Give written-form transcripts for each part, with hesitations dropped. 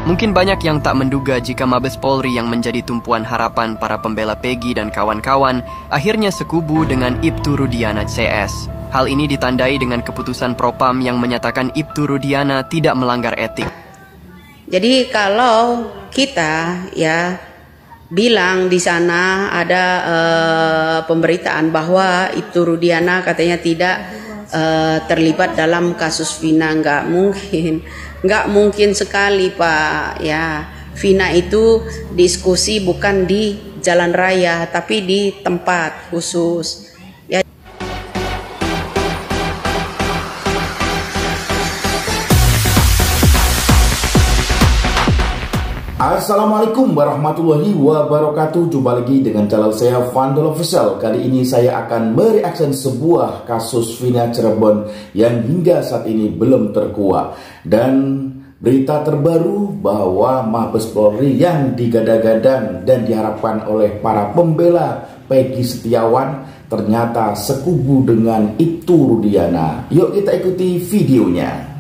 Mungkin banyak yang tak menduga jika Mabes Polri yang menjadi tumpuan harapan para pembela Peggy dan kawan-kawan akhirnya sekubu dengan Ibtu Rudiana CS. Hal ini ditandai dengan keputusan Propam yang menyatakan Ibtu Rudiana tidak melanggar etik. Jadi kalau kita bilang di sana ada pemberitaan bahwa Ibtu Rudiana katanya tidak terlibat dalam kasus Vina, nggak mungkin sekali Pak. Vina itu diskusi bukan di jalan raya tapi di tempat khusus. Assalamualaikum warahmatullahi wabarakatuh. Jumpa lagi dengan channel saya Vandal Official. Kali ini saya akan mereaction sebuah kasus Vina Cirebon yang hingga saat ini belum terkuak. Dan berita terbaru bahwa Mabes Polri yang digadang-gadang dan diharapkan oleh para pembela Peggy Setiawan ternyata sekubu dengan Ibtu Rudiana. Yuk kita ikuti videonya.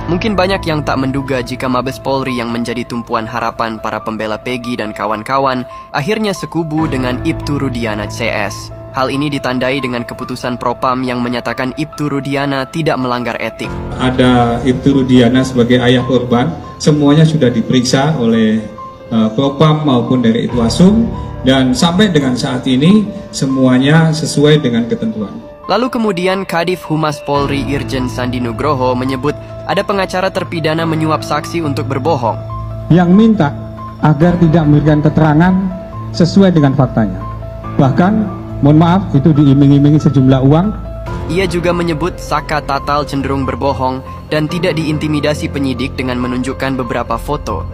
Mungkin banyak yang tak menduga jika Mabes Polri yang menjadi tumpuan harapan para pembela Peggy dan kawan-kawan akhirnya sekubu dengan Ibtu Rudiana CS. Hal ini ditandai dengan keputusan Propam yang menyatakan Ibtu Rudiana tidak melanggar etik. Ada Ibtu Rudiana sebagai ayah korban, semuanya sudah diperiksa oleh Propam maupun dari Itwasum, dan sampai dengan saat ini semuanya sesuai dengan ketentuan. Lalu kemudian Kadif Humas Polri Irjen Sandi Nugroho menyebut ada pengacara terpidana menyuap saksi untuk berbohong. Yang minta agar tidak memberikan keterangan sesuai dengan faktanya. Bahkan, mohon maaf, itu diiming-imingi sejumlah uang. Ia juga menyebut Saka Tatal cenderung berbohong dan tidak diintimidasi penyidik dengan menunjukkan beberapa foto.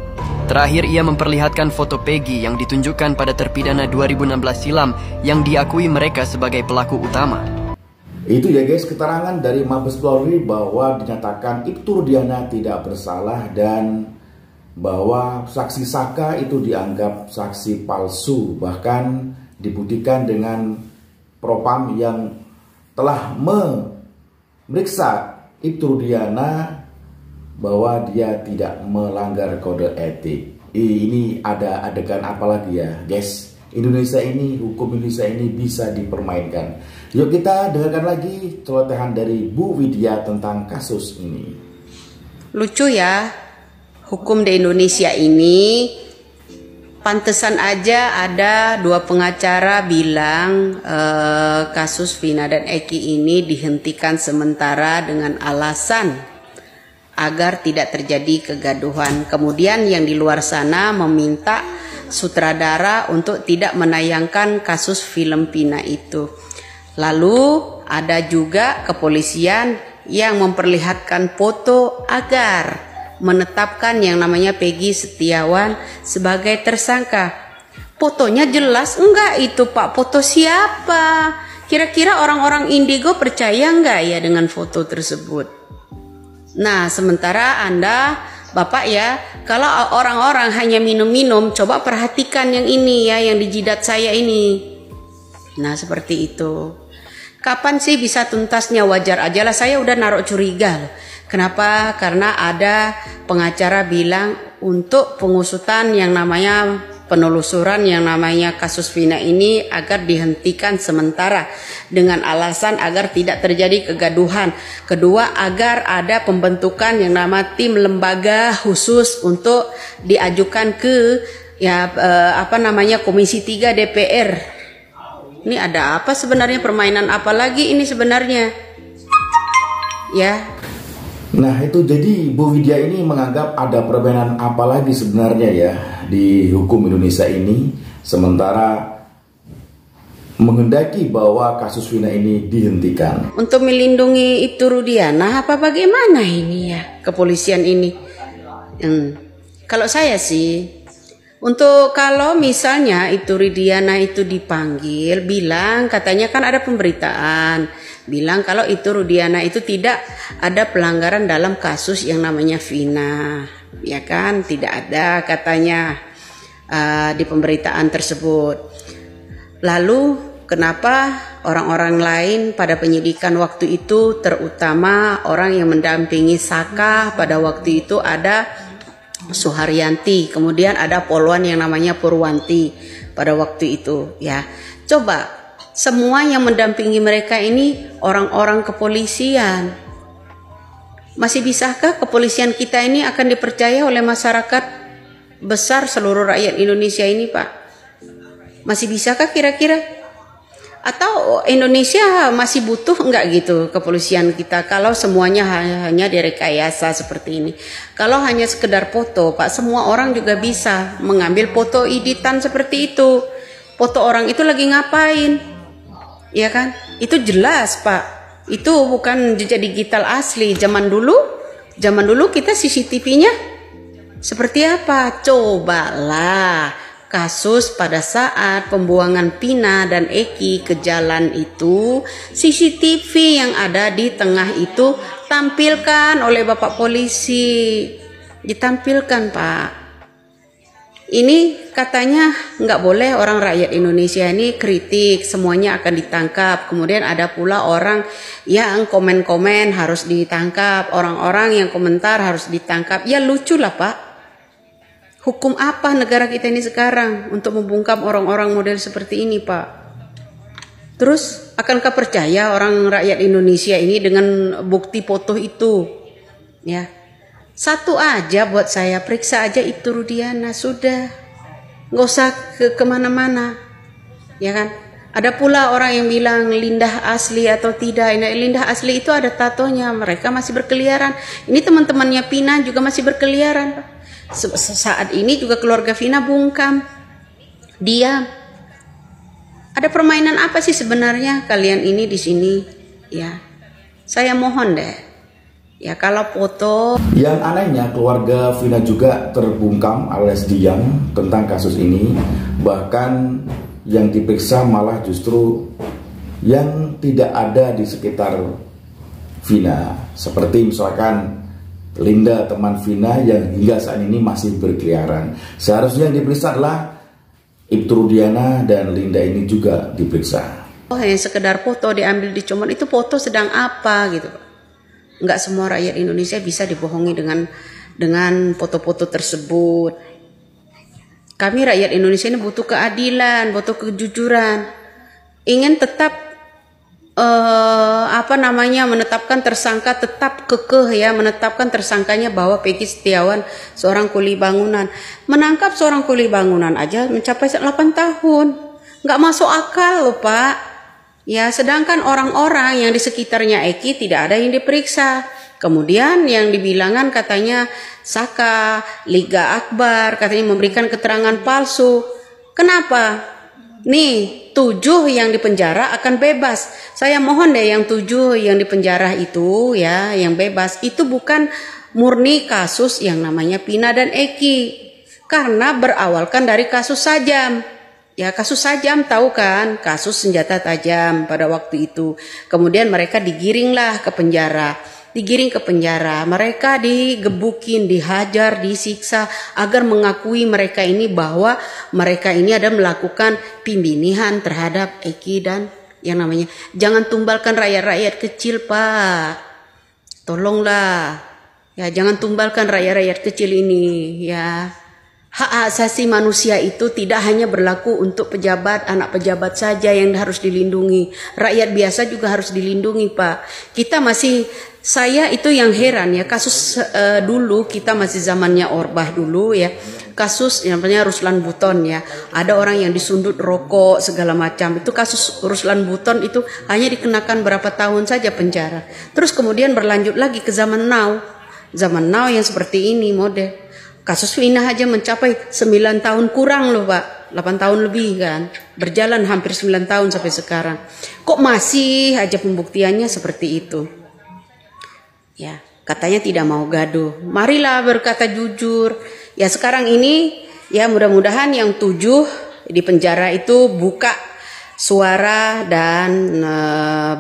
Terakhir ia memperlihatkan foto Peggy yang ditunjukkan pada terpidana 2016 silam yang diakui mereka sebagai pelaku utama. Itu ya guys, keterangan dari Mabes Polri bahwa dinyatakan Ibtu Rudiana tidak bersalah dan bahwa saksi Saka itu dianggap saksi palsu. Bahkan dibuktikan dengan Propam yang telah memeriksa Ibtu Rudiana bahwa dia tidak melanggar kode etik. Ini ada adegan apa lagi ya guys? Indonesia ini, hukum Indonesia ini bisa dipermainkan. Yuk kita dengarkan lagi celotehan dari Bu Widya tentang kasus ini. Lucu ya, hukum di Indonesia ini. Pantesan aja ada dua pengacara bilang kasus Vina dan Eki ini dihentikan sementara dengan alasan agar tidak terjadi kegaduhan. Kemudian yang di luar sana meminta sutradara untuk tidak menayangkan kasus film Vina itu. Lalu ada juga kepolisian yang memperlihatkan foto agar menetapkan yang namanya Peggy Setiawan sebagai tersangka. Fotonya jelas enggak itu Pak, foto siapa? Kira-kira orang-orang Indigo percaya enggak ya dengan foto tersebut? Nah, sementara Anda Bapak ya, kalau orang-orang hanya minum-minum, coba perhatikan yang ini ya, yang di jidat saya ini. Nah, seperti itu. Kapan sih bisa tuntasnya? Wajar aja lah, saya udah naruh curiga loh. Kenapa? Karena ada pengacara bilang untuk pengusutan yang namanya penelusuran yang namanya kasus Vina ini agar dihentikan sementara dengan alasan agar tidak terjadi kegaduhan. Kedua, agar ada pembentukan yang nama tim lembaga khusus untuk diajukan ke Komisi 3 DPR. Ini ada apa sebenarnya, permainan apa lagi ini sebenarnya? Ya. Nah itu jadi Bu Widya ini menganggap ada permainan apa lagi sebenarnya ya di hukum Indonesia ini, sementara menghendaki bahwa kasus Vina ini dihentikan. Untuk melindungi Ibtu Rudiana apa bagaimana ini ya kepolisian ini? Kalau saya sih, untuk kalau misalnya Ibtu Rudiana itu dipanggil, bilang katanya kan ada pemberitaan, bilang kalau Ibtu Rudiana itu tidak ada pelanggaran dalam kasus yang namanya Vina, ya kan, tidak ada katanya di pemberitaan tersebut. Lalu kenapa orang-orang lain pada penyidikan waktu itu, terutama orang yang mendampingi Saka pada waktu itu ada Suharyanti, kemudian ada poluan yang namanya Purwanti pada waktu itu ya. Coba semua yang mendampingi mereka ini orang-orang kepolisian. Masih bisakah kepolisian kita ini akan dipercaya oleh masyarakat besar seluruh rakyat Indonesia ini, Pak? Masih bisakah kira-kira? Atau Indonesia masih butuh enggak gitu kepolisian kita kalau semuanya hanya direkayasa seperti ini? Kalau hanya sekedar foto, Pak, semua orang juga bisa mengambil foto editan seperti itu. Foto orang itu lagi ngapain? Ya kan? Itu jelas, Pak. Itu bukan jejak digital asli. Zaman dulu kita CCTV-nya seperti apa? Cobalah kasus pada saat pembuangan Vina dan Eki ke jalan itu, CCTV yang ada di tengah itu tampilkan oleh Bapak polisi, ditampilkan, Pak. Ini katanya nggak boleh orang rakyat Indonesia ini kritik, semuanya akan ditangkap. Kemudian ada pula orang yang komen-komen harus ditangkap, orang-orang yang komentar harus ditangkap. Ya lucu lah, Pak. Hukum apa negara kita ini sekarang untuk membungkam orang-orang model seperti ini, Pak? Terus akankah percaya orang rakyat Indonesia ini dengan bukti foto itu? Ya, satu aja buat saya, periksa aja itu Rudiana, sudah, nggak usah kemana-mana, ya kan? Ada pula orang yang bilang Lindah asli atau tidak. Lindah asli itu ada tatonya, mereka masih berkeliaran. Ini teman-temannya Vina juga masih berkeliaran, Pak. Saat ini juga keluarga Vina bungkam, diam. Ada permainan apa sih sebenarnya kalian ini di sini? Ya, saya mohon deh. Ya kalau foto. Yang anehnya keluarga Vina juga terbungkam alias diam tentang kasus ini. Bahkan yang diperiksa malah justru yang tidak ada di sekitar Vina. Seperti misalkan Linda teman Vina yang hingga saat ini masih berkeliaran. Seharusnya yang diperiksa adalah Ibtu Rudiana dan Linda ini juga diperiksa. Oh, hanya sekedar foto diambil di Comot, itu foto sedang apa gitu. Enggak semua rakyat Indonesia bisa dibohongi dengan foto-foto tersebut. Kami rakyat Indonesia ini butuh keadilan, butuh kejujuran. Ingin tetap menetapkan tersangka, tetap kekeh ya, menetapkan tersangkanya bahwa Peggy Setiawan seorang kuli bangunan. Menangkap seorang kuli bangunan aja mencapai 8 tahun. Nggak masuk akal loh, Pak. Ya, sedangkan orang-orang yang di sekitarnya Eki tidak ada yang diperiksa. Kemudian yang dibilangan katanya Saka, Liga Akbar, katanya memberikan keterangan palsu. Kenapa? Nih, 7 yang dipenjara akan bebas. Saya mohon deh yang 7 yang dipenjara itu ya, yang bebas itu bukan murni kasus yang namanya Vina dan Eki. Karena berawalkan dari kasus Sajam. Ya, kasus Sajam tahu kan, kasus senjata tajam pada waktu itu. Kemudian mereka digiringlah ke penjara. Digiring ke penjara, mereka digebukin, dihajar, disiksa agar mengakui mereka ini bahwa mereka ini ada melakukan pembinihan terhadap Eki dan yang namanya. Jangan tumbalkan rakyat-rakyat kecil, Pak. Tolonglah. Ya, jangan tumbalkan rakyat-rakyat kecil ini, ya. Hak asasi manusia itu tidak hanya berlaku untuk pejabat, anak pejabat saja yang harus dilindungi. Rakyat biasa juga harus dilindungi, Pak. Saya itu yang heran ya, kasus dulu kita masih zamannya Orbah dulu ya. Kasus yang namanya Ruslan Buton ya. Ada orang yang disundut rokok segala macam. Itu kasus Ruslan Buton itu hanya dikenakan berapa tahun saja penjara. Terus kemudian berlanjut lagi ke zaman now. Zaman now yang seperti ini model. Kasus Vina aja mencapai 9 tahun kurang loh, Pak. 8 tahun lebih kan. Berjalan hampir 9 tahun sampai sekarang. Kok masih aja pembuktiannya seperti itu? Ya, katanya tidak mau gaduh. Marilah berkata jujur. Ya sekarang ini ya mudah-mudahan yang 7 di penjara itu buka suara dan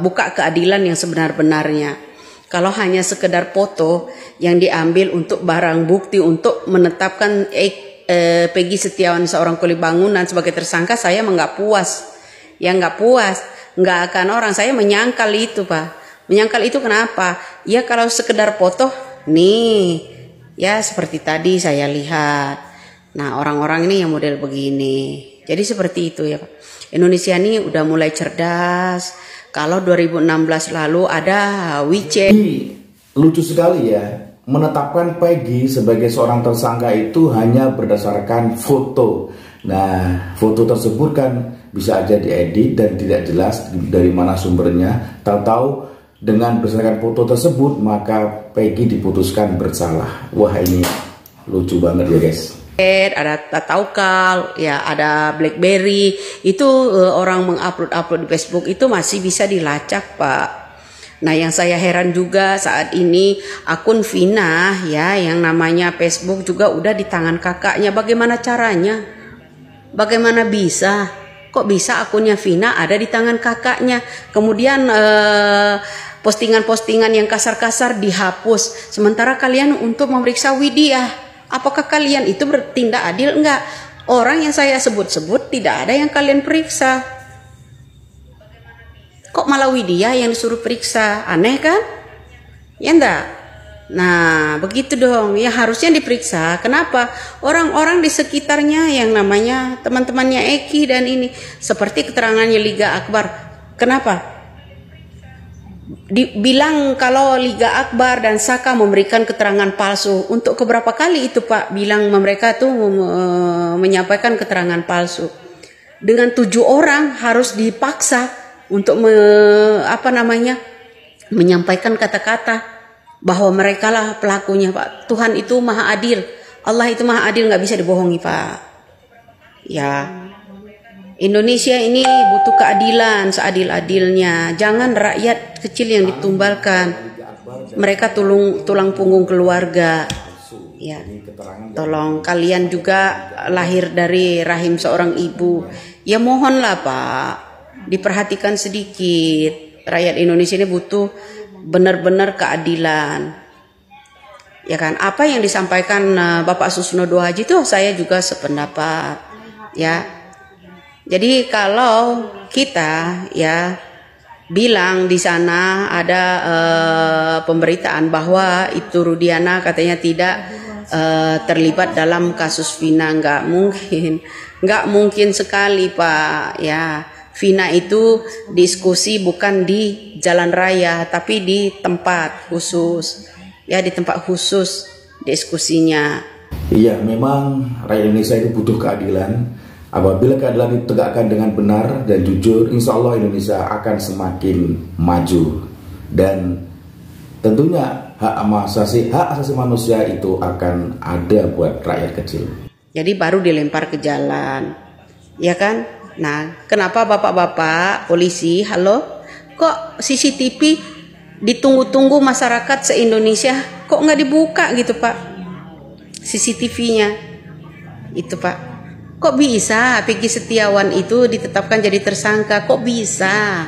buka keadilan yang sebenar-benarnya. Kalau hanya sekedar foto yang diambil untuk barang bukti untuk menetapkan Peggy Setiawan seorang kuli bangunan sebagai tersangka, saya nggak puas. Ya nggak puas, nggak akan orang. Saya menyangkal itu, Pak. Menyangkal itu kenapa? Ya kalau sekedar foto, nih, Ya seperti tadi saya lihat. Nah orang-orang ini yang model begini. Jadi seperti itu ya Pak. Indonesia ini udah mulai cerdas. Kalau 2016 lalu ada WeChat. Lucu sekali ya, menetapkan Peggy sebagai seorang tersangka itu hanya berdasarkan foto. Nah, foto tersebut kan bisa aja diedit dan tidak jelas dari mana sumbernya. Tahu-tahu dengan berdasarkan foto tersebut maka Peggy diputuskan bersalah. Wah, ini lucu banget ya guys. Ada Taukal, ya ada BlackBerry. Itu orang mengupload di Facebook itu masih bisa dilacak, Pak. Nah, yang saya heran juga saat ini akun Vina ya yang namanya Facebook juga udah di tangan kakaknya. Bagaimana caranya? Bagaimana bisa? Kok bisa akunnya Vina ada di tangan kakaknya? Kemudian postingan-postingan yang kasar-kasar dihapus. Sementara kalian untuk memeriksa Widya, apakah kalian itu bertindak adil enggak? Orang yang saya sebut-sebut tidak ada yang kalian periksa. Kok malah Widya yang disuruh periksa? Aneh kan? Ya enggak? Nah, begitu dong. Ya harusnya diperiksa. Kenapa? Orang-orang di sekitarnya yang namanya teman-temannya Eki dan ini. Seperti keterangannya Liga Akbar. Kenapa? Bilang kalau Liga Akbar dan Saka memberikan keterangan palsu. Untuk keberapa kali itu Pak bilang mereka tuh menyampaikan keterangan palsu. Dengan 7 orang harus dipaksa untuk menyampaikan kata-kata bahwa mereka lah pelakunya, Pak. Tuhan itu maha adil, Allah itu maha adil, nggak bisa dibohongi, Pak. Ya, Indonesia ini butuh keadilan seadil-adilnya. Jangan rakyat kecil yang ditumbalkan. Mereka tulang punggung keluarga. Ya, tolong kalian juga lahir dari rahim seorang ibu. Ya mohonlah, Pak, diperhatikan sedikit. Rakyat Indonesia ini butuh benar-benar keadilan. Ya kan, apa yang disampaikan Bapak Susnodo Haji itu saya juga sependapat. Ya. Jadi kalau kita ya bilang di sana ada pemberitaan bahwa itu Rudiana katanya tidak terlibat dalam kasus Vina, nggak mungkin sekali, Pak. Ya. Vina itu diskusi bukan di jalan raya tapi di tempat khusus, ya di tempat khusus diskusinya. Iya, memang rakyat Indonesia itu butuh keadilan. Apabila keadilan ditegakkan dengan benar dan jujur, insya Allah Indonesia akan semakin maju. Dan tentunya hak asasi manusia itu akan ada buat rakyat kecil. Jadi baru dilempar ke jalan, ya kan? Nah, kenapa bapak-bapak polisi, halo, kok CCTV ditunggu-tunggu masyarakat se-Indonesia, kok nggak dibuka gitu Pak, CCTV-nya itu Pak? Kok bisa Peggy Setiawan itu ditetapkan jadi tersangka, kok bisa?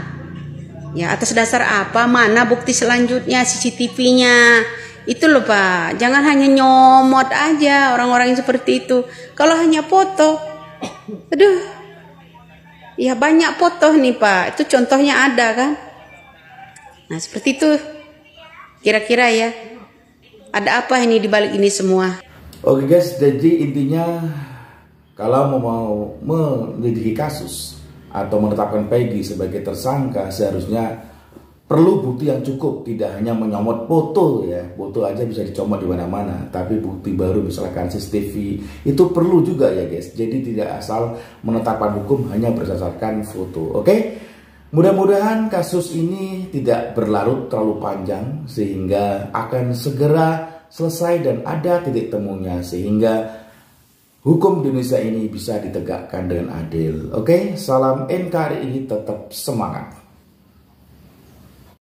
Ya atas dasar apa, mana bukti selanjutnya CCTV-nya? Itu loh Pak, jangan hanya nyomot aja orang-orang yang seperti itu. Kalau hanya foto, aduh, ya banyak foto nih Pak, itu contohnya ada kan. Nah seperti itu kira-kira ya. Ada apa ini dibalik ini semua? Oke guys, jadi intinya kalau mau menyelidiki kasus atau menetapkan Peggy sebagai tersangka, seharusnya perlu bukti yang cukup, tidak hanya menyomot foto ya. Foto aja bisa dicomot di mana-mana, tapi bukti baru misalkan CCTV itu perlu juga ya guys. Jadi tidak asal menetapkan hukum hanya berdasarkan foto. Oke? Mudah-mudahan kasus ini tidak berlarut terlalu panjang sehingga akan segera selesai dan ada titik temunya sehingga hukum di Indonesia ini bisa ditegakkan dengan adil. Oke? Salam NKRI, tetap semangat.